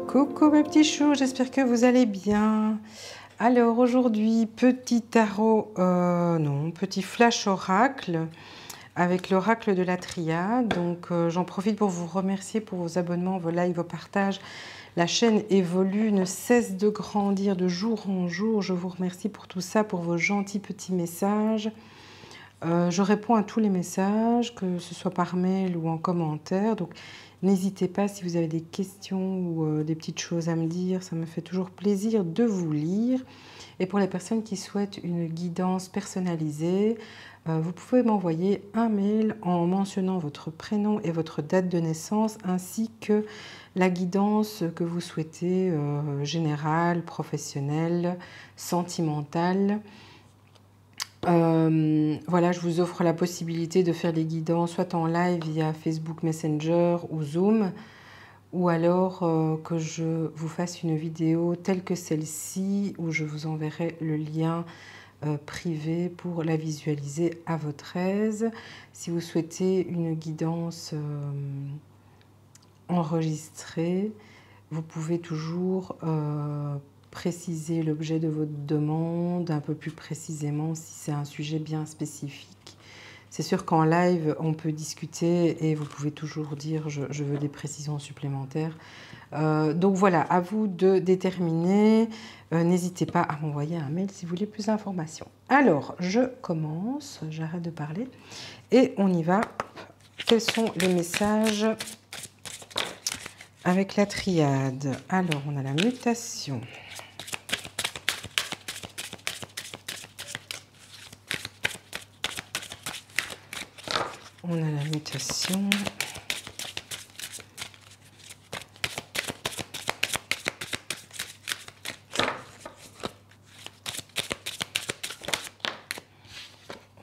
Coucou mes petits choux, j'espère que vous allez bien. Alors aujourd'hui, petit tarot, petit flash oracle avec l'oracle de la triade. Donc j'en profite pour vous remercier pour vos abonnements, vos likes, vos partages. La chaîne évolue, ne cesse de grandir de jour en jour. Je vous remercie pour tout ça, pour vos gentils petits messages. Je réponds à tous les messages, que ce soit par mail ou en commentaire. Donc, n'hésitez pas si vous avez des questions ou des petites choses à me dire. Ça me fait toujours plaisir de vous lire. Et pour les personnes qui souhaitent une guidance personnalisée, vous pouvez m'envoyer un mail en mentionnant votre prénom et votre date de naissance, ainsi que la guidance que vous souhaitez, générale, professionnelle, sentimentale. Voilà, je vous offre la possibilité de faire les guidances soit en live via Facebook Messenger ou Zoom, ou alors que je vous fasse une vidéo telle que celle-ci où je vous enverrai le lien privé pour la visualiser à votre aise. Si vous souhaitez une guidance enregistrée, vous pouvez toujours préciser l'objet de votre demande un peu plus précisément si c'est un sujet bien spécifique. C'est sûr qu'en live, on peut discuter et vous pouvez toujours dire je veux des précisions supplémentaires. Donc voilà, à vous de déterminer. N'hésitez pas à m'envoyer un mail si vous voulez plus d'informations. Alors, je commence, j'arrête de parler et on y va. Quels sont les messages avec la triade? Alors, on a la mutation. On a la mutation.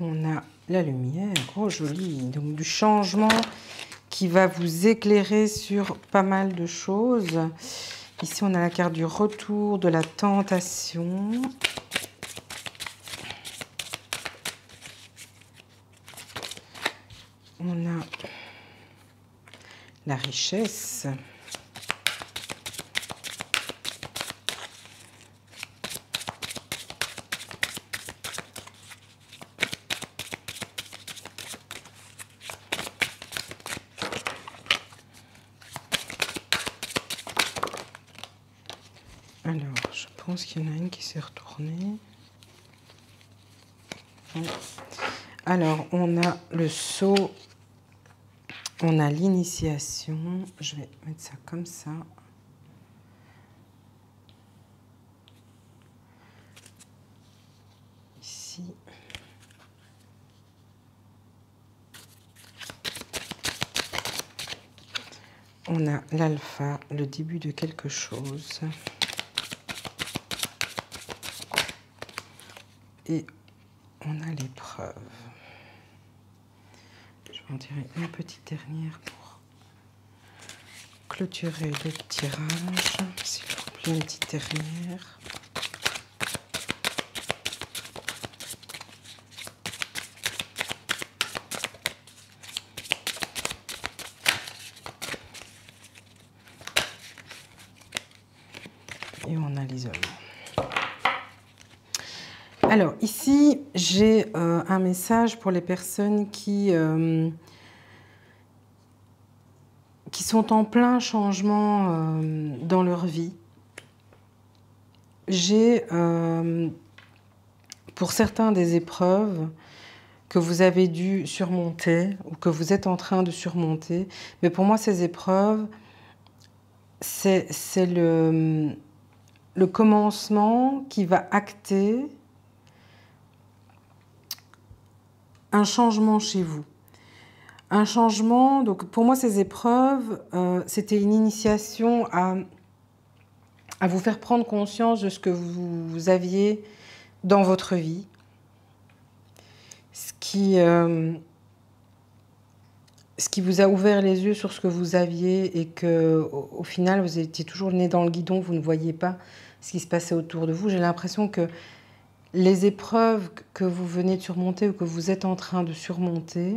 On a la lumière. Oh, joli. Donc, du changement qui va vous éclairer sur pas mal de choses. Ici, on a la carte du retour, de la tentation. On a la richesse. Alors, je pense qu'il y en a une qui s'est retournée. Alors, on a le sceau. On a l'initiation. Je vais mettre ça comme ça. Ici. On a l'alpha, le début de quelque chose. Et on a l'épreuve. Je vais en tirer une petite dernière pour clôturer le tirage. S'il vous plaît, une petite dernière. Et on a l'isolement. Alors, ici, j'ai un message pour les personnes qui sont en plein changement dans leur vie. J'ai, pour certains, des épreuves que vous avez dû surmonter ou que vous êtes en train de surmonter. Mais pour moi, ces épreuves, c'est le commencement qui va acter un changement chez vous. Un changement, donc pour moi ces épreuves, c'était une initiation à vous faire prendre conscience de ce que vous aviez dans votre vie. Ce qui vous a ouvert les yeux sur ce que vous aviez et que au final vous étiez toujours le nez dans le guidon, vous ne voyiez pas ce qui se passait autour de vous. J'ai l'impression que les épreuves que vous venez de surmonter ou que vous êtes en train de surmonter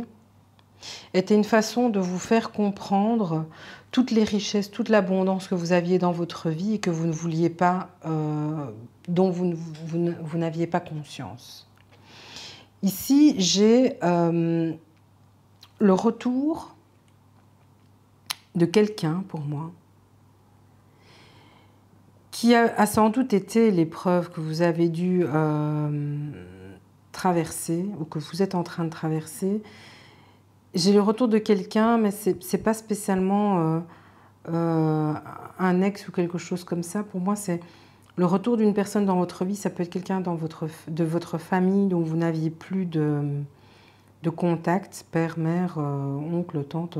était une façon de vous faire comprendre toutes les richesses, toute l'abondance que vous aviez dans votre vie et que vous ne vouliez pas, dont vous n'aviez pas conscience. Ici, j'ai le retour de quelqu'un, pour moi, qui a sans doute été l'épreuve que vous avez dû traverser ou que vous êtes en train de traverser. J'ai le retour de quelqu'un, mais ce n'est pas spécialement un ex ou quelque chose comme ça. Pour moi, c'est le retour d'une personne dans votre vie. Ça peut être quelqu'un de votre famille dont vous n'aviez plus de contact, père, mère, oncle, tante.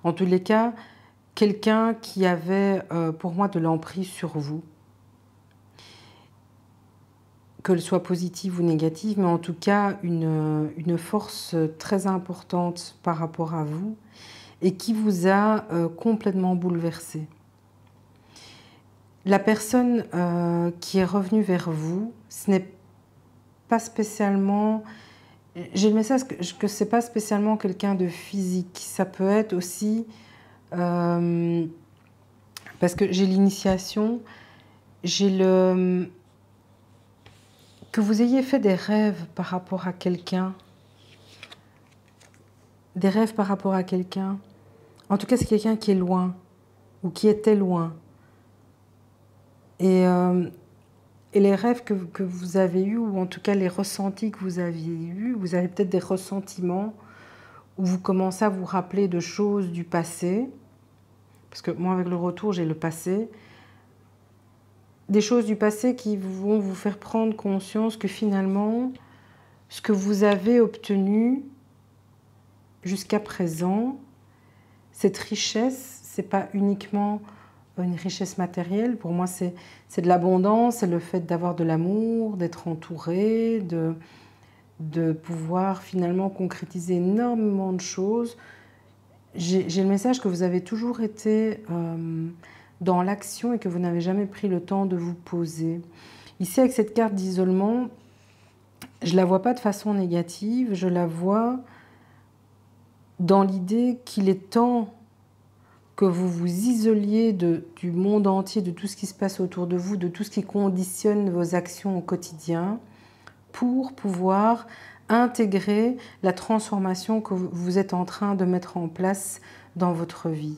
En tous les cas, quelqu'un qui avait pour moi de l'emprise sur vous. Qu'elle soit positive ou négative, mais en tout cas une force très importante par rapport à vous et qui vous a complètement bouleversé. La personne qui est revenue vers vous, ce n'est pas spécialement... J'ai le message que ce n'est pas spécialement quelqu'un de physique. Ça peut être aussi... parce que j'ai l'initiation, j'ai le... Que vous ayez fait des rêves par rapport à quelqu'un, des rêves par rapport à quelqu'un. En tout cas, c'est quelqu'un qui est loin ou qui était loin. Et les rêves que vous avez eus, ou en tout cas les ressentis que vous aviez eus, vous avez peut-être des ressentiments où vous commencez à vous rappeler de choses du passé. Parce que moi, avec le retour, j'ai le passé. Des choses du passé qui vont vous faire prendre conscience que finalement, ce que vous avez obtenu jusqu'à présent, cette richesse, ce n'est pas uniquement une richesse matérielle. Pour moi, c'est de l'abondance, c'est le fait d'avoir de l'amour, d'être entouré, de pouvoir finalement concrétiser énormément de choses. J'ai le message que vous avez toujours été dans l'action et que vous n'avez jamais pris le temps de vous poser. Ici, avec cette carte d'isolement, je ne la vois pas de façon négative, je la vois dans l'idée qu'il est temps que vous vous isoliez du monde entier, de tout ce qui se passe autour de vous, de tout ce qui conditionne vos actions au quotidien, pour pouvoir intégrer la transformation que vous êtes en train de mettre en place dans votre vie,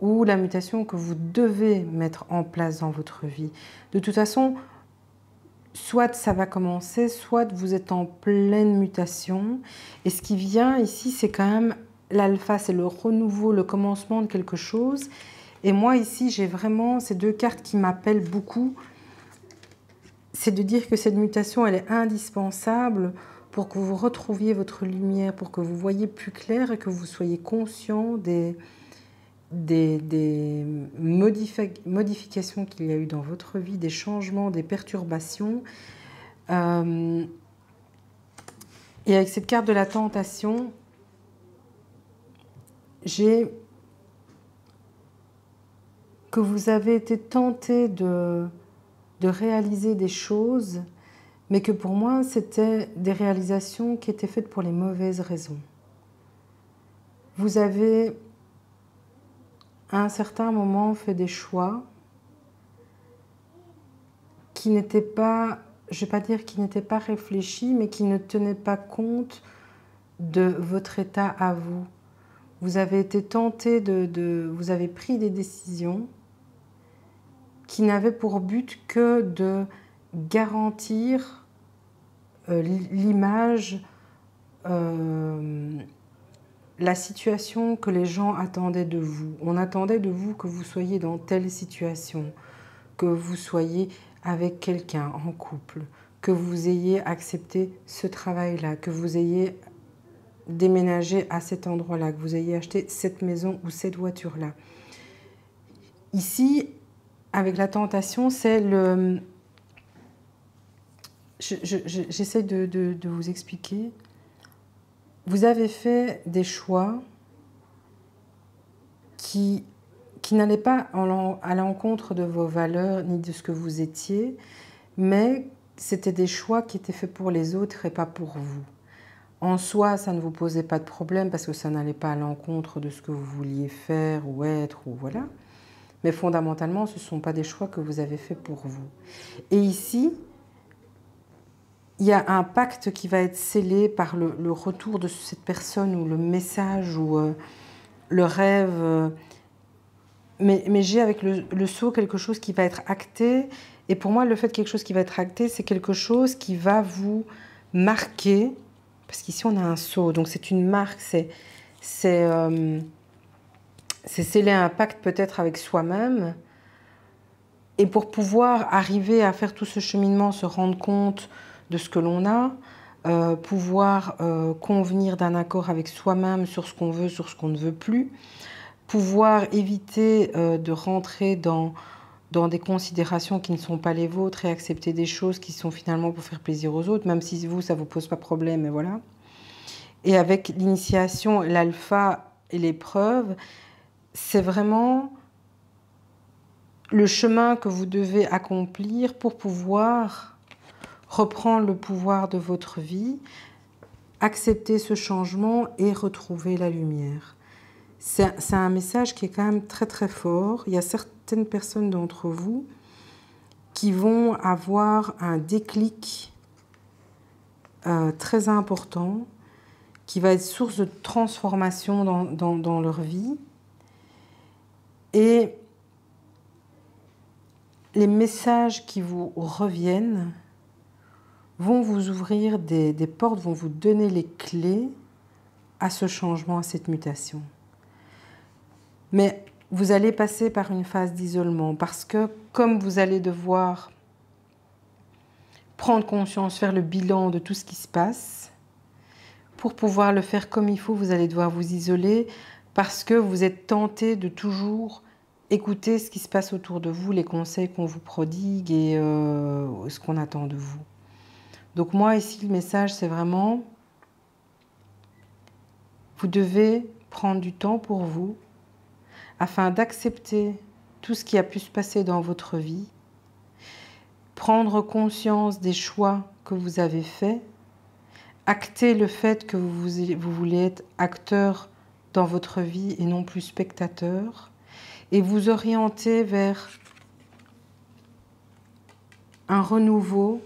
ou la mutation que vous devez mettre en place dans votre vie. De toute façon, soit ça va commencer, soit vous êtes en pleine mutation. Et ce qui vient ici, c'est quand même l'alpha, c'est le renouveau, le commencement de quelque chose. Et moi, ici, j'ai vraiment ces deux cartes qui m'appellent beaucoup. C'est de dire que cette mutation, elle est indispensable pour que vous retrouviez votre lumière, pour que vous voyez plus clair et que vous soyez conscient des modifications qu'il y a eu dans votre vie, des changements, des perturbations. Et avec cette carte de la tentation, j'ai que vous avez été tenté de réaliser des choses, mais que pour moi, c'était des réalisations qui étaient faites pour les mauvaises raisons. Vous avez, à un certain moment, fait des choix qui n'étaient pas, je ne vais pas dire qui n'étaient pas réfléchis, mais qui ne tenaient pas compte de votre état à vous. Vous avez été tenté vous avez pris des décisions qui n'avaient pour but que de garantir l'image, la situation que les gens attendaient de vous. On attendait de vous que vous soyez dans telle situation, que vous soyez avec quelqu'un en couple, que vous ayez accepté ce travail-là, que vous ayez déménagé à cet endroit-là, que vous ayez acheté cette maison ou cette voiture-là. Ici, avec la tentation, c'est le... J'essaie de vous expliquer. Vous avez fait des choix qui n'allaient pas à l'encontre de vos valeurs ni de ce que vous étiez, mais c'était des choix qui étaient faits pour les autres et pas pour vous. En soi, ça ne vous posait pas de problème parce que ça n'allait pas à l'encontre de ce que vous vouliez faire ou être, ou voilà. Mais fondamentalement, ce ne sont pas des choix que vous avez faits pour vous. Et ici, il y a un pacte qui va être scellé par le retour de cette personne ou le message ou le rêve. Mais j'ai avec le sceau quelque chose qui va être acté. Et pour moi, le fait de quelque chose qui va être acté, c'est quelque chose qui va vous marquer. Parce qu'ici, on a un sceau. Donc, c'est une marque. C'est sceller un pacte peut-être avec soi-même. Et pour pouvoir arriver à faire tout ce cheminement, se rendre compte de ce que l'on a, pouvoir convenir d'un accord avec soi-même sur ce qu'on veut, sur ce qu'on ne veut plus, pouvoir éviter de rentrer dans des considérations qui ne sont pas les vôtres et accepter des choses qui sont finalement pour faire plaisir aux autres, même si vous, ça ne vous pose pas problème, et voilà. Et avec l'initiation, l'alpha et l'épreuve, c'est vraiment le chemin que vous devez accomplir pour pouvoir reprendre le pouvoir de votre vie, accepter ce changement et retrouver la lumière. C'est un message qui est quand même très très fort. Il y a certaines personnes d'entre vous qui vont avoir un déclic très important qui va être source de transformation dans leur vie. Et les messages qui vous reviennent vont vous ouvrir des portes, vont vous donner les clés à ce changement, à cette mutation. Mais vous allez passer par une phase d'isolement parce que comme vous allez devoir prendre conscience, faire le bilan de tout ce qui se passe, pour pouvoir le faire comme il faut, vous allez devoir vous isoler parce que vous êtes tenté de toujours écouter ce qui se passe autour de vous, les conseils qu'on vous prodigue et ce qu'on attend de vous. Donc moi, ici, le message, c'est vraiment, vous devez prendre du temps pour vous afin d'accepter tout ce qui a pu se passer dans votre vie, prendre conscience des choix que vous avez faits, acter le fait que vous voulez être acteur dans votre vie et non plus spectateur, et vous orienter vers un renouveau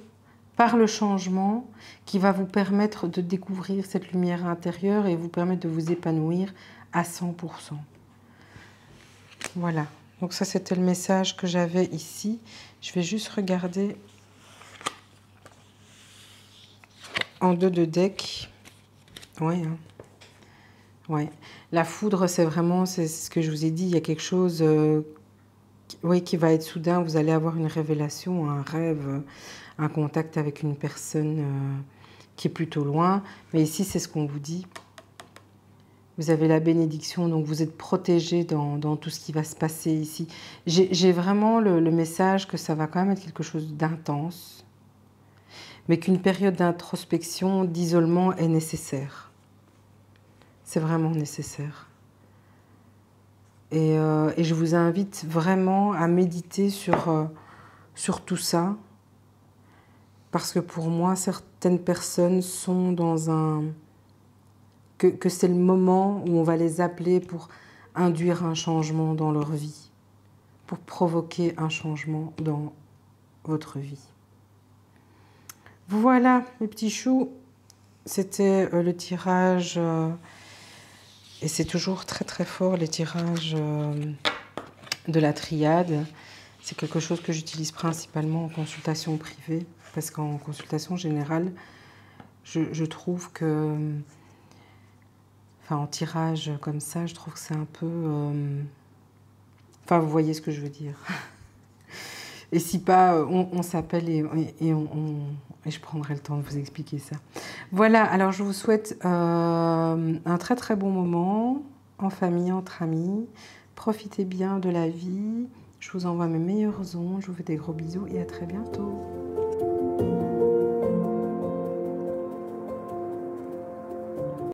par le changement qui va vous permettre de découvrir cette lumière intérieure et vous permettre de vous épanouir à 100%. Voilà, donc ça c'était le message que j'avais ici. Je vais juste regarder en deux de deck. Ouais, hein. Ouais. La foudre, c'est vraiment, c'est ce que je vous ai dit, il y a quelque chose oui, qui va être soudain, vous allez avoir une révélation, un rêve, un contact avec une personne qui est plutôt loin. Mais ici, c'est ce qu'on vous dit. Vous avez la bénédiction, donc vous êtes protégé dans tout ce qui va se passer ici. J'ai vraiment le message que ça va quand même être quelque chose d'intense, mais qu'une période d'introspection, d'isolement est nécessaire. C'est vraiment nécessaire. Et je vous invite vraiment à méditer sur tout ça, parce que pour moi, certaines personnes sont dans un... que c'est le moment où on va les appeler pour induire un changement dans leur vie, pour provoquer un changement dans votre vie. Voilà, mes petits choux, c'était le tirage, et c'est toujours très très fort les tirages de la triade. C'est quelque chose que j'utilise principalement en consultation privée, parce qu'en consultation générale, je trouve que... Enfin, en tirage comme ça, je trouve que c'est un peu... Enfin, vous voyez ce que je veux dire. Et si pas, on s'appelle et je prendrai le temps de vous expliquer ça. Voilà, alors je vous souhaite un très très bon moment, en famille, entre amis. Profitez bien de la vie. Je vous envoie mes meilleurs ondes. Je vous fais des gros bisous et à très bientôt.